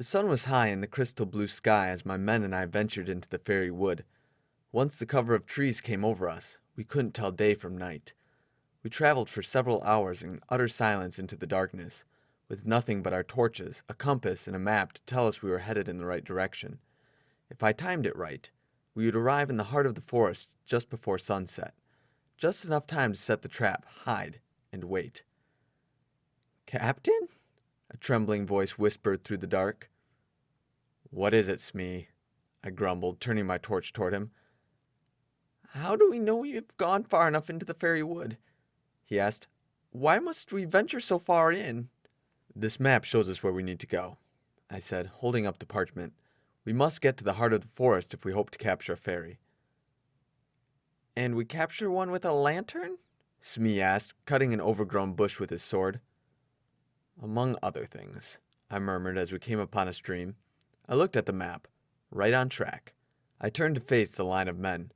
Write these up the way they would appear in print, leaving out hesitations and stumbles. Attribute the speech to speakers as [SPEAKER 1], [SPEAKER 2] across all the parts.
[SPEAKER 1] The sun was high in the crystal blue sky as my men and I ventured into the fairy wood. Once the cover of trees came over us, we couldn't tell day from night. We traveled for several hours in utter silence into the darkness, with nothing but our torches, a compass, and a map to tell us we were headed in the right direction. If I timed it right, we would arrive in the heart of the forest just before sunset. Just enough time to set the trap, hide, and wait. "Captain?" a trembling voice whispered through the dark. "What is it, Smee?" I grumbled, turning my torch toward him. "How do we know we have gone far enough into the fairy wood?" he asked. "Why must we venture so far in?" "This map shows us where we need to go," I said, holding up the parchment. "We must get to the heart of the forest if we hope to capture a fairy." "And we capture one with a lantern?" Smee asked, cutting an overgrown bush with his sword. "Among other things," I murmured as we came upon a stream. I looked at the map. Right on track. I turned to face the line of men.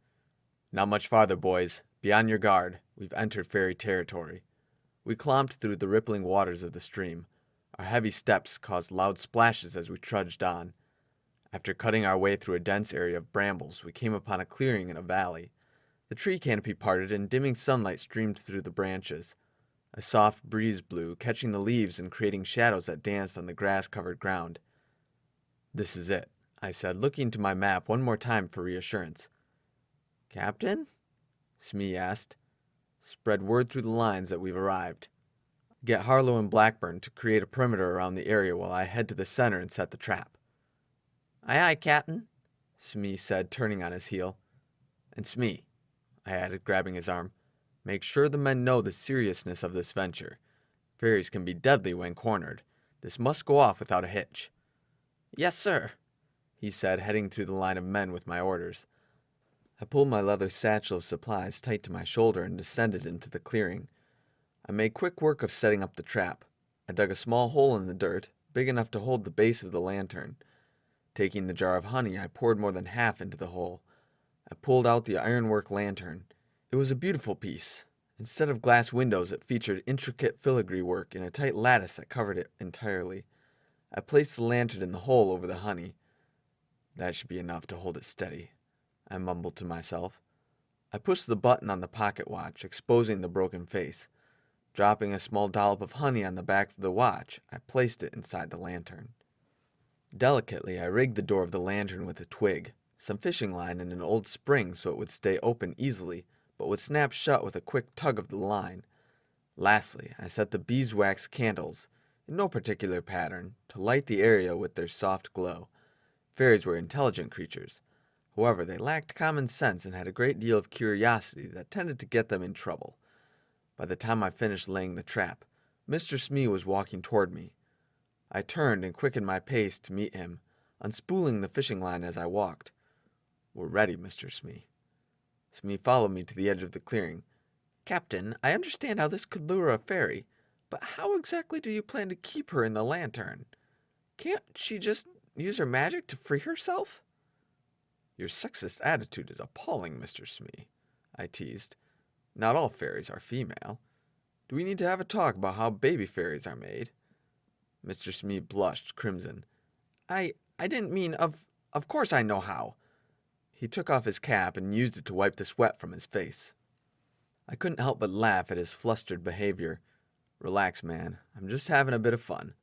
[SPEAKER 1] "Not much farther, boys. Be on your guard. We've entered fairy territory." We clomped through the rippling waters of the stream. Our heavy steps caused loud splashes as we trudged on. After cutting our way through a dense area of brambles, we came upon a clearing in a valley. The tree canopy parted and dimming sunlight streamed through the branches. A soft breeze blew, catching the leaves and creating shadows that danced on the grass-covered ground. "This is it," I said, looking to my map one more time for reassurance. "Captain?" Smee asked. "Spread word through the lines that we've arrived. Get Harlow and Blackburn to create a perimeter around the area while I head to the center and set the trap." "Aye, aye, Captain," Smee said, turning on his heel. "And Smee," I added, grabbing his arm, "make sure the men know the seriousness of this venture. Fairies can be deadly when cornered. This must go off without a hitch." "Yes, sir," he said, heading through the line of men with my orders. I pulled my leather satchel of supplies tight to my shoulder and descended into the clearing. I made quick work of setting up the trap. I dug a small hole in the dirt, big enough to hold the base of the lantern. Taking the jar of honey, I poured more than half into the hole. I pulled out the ironwork lantern. It was a beautiful piece. Instead of glass windows, it featured intricate filigree work in a tight lattice that covered it entirely. I placed the lantern in the hole over the honey. "That should be enough to hold it steady," I mumbled to myself. I pushed the button on the pocket watch, exposing the broken face. Dropping a small dollop of honey on the back of the watch, I placed it inside the lantern. Delicately, I rigged the door of the lantern with a twig, some fishing line, and an old spring so it would stay open easily, but would snap shut with a quick tug of the line. Lastly, I set the beeswax candles, in no particular pattern, to light the area with their soft glow. Fairies were intelligent creatures. However, they lacked common sense and had a great deal of curiosity that tended to get them in trouble. By the time I finished laying the trap, Mr. Smee was walking toward me. I turned and quickened my pace to meet him, unspooling the fishing line as I walked. "We're ready, Mr. Smee." Smee followed me to the edge of the clearing. "Captain, I understand how this could lure a fairy, but how exactly do you plan to keep her in the lantern? Can't she just use her magic to free herself?" "Your sexist attitude is appalling, Mr. Smee," I teased. "Not all fairies are female. Do we need to have a talk about how baby fairies are made?" Mr. Smee blushed crimson. I didn't mean of course I know how." He took off his cap and used it to wipe the sweat from his face. I couldn't help but laugh at his flustered behavior. "Relax, man. I'm just having a bit of fun.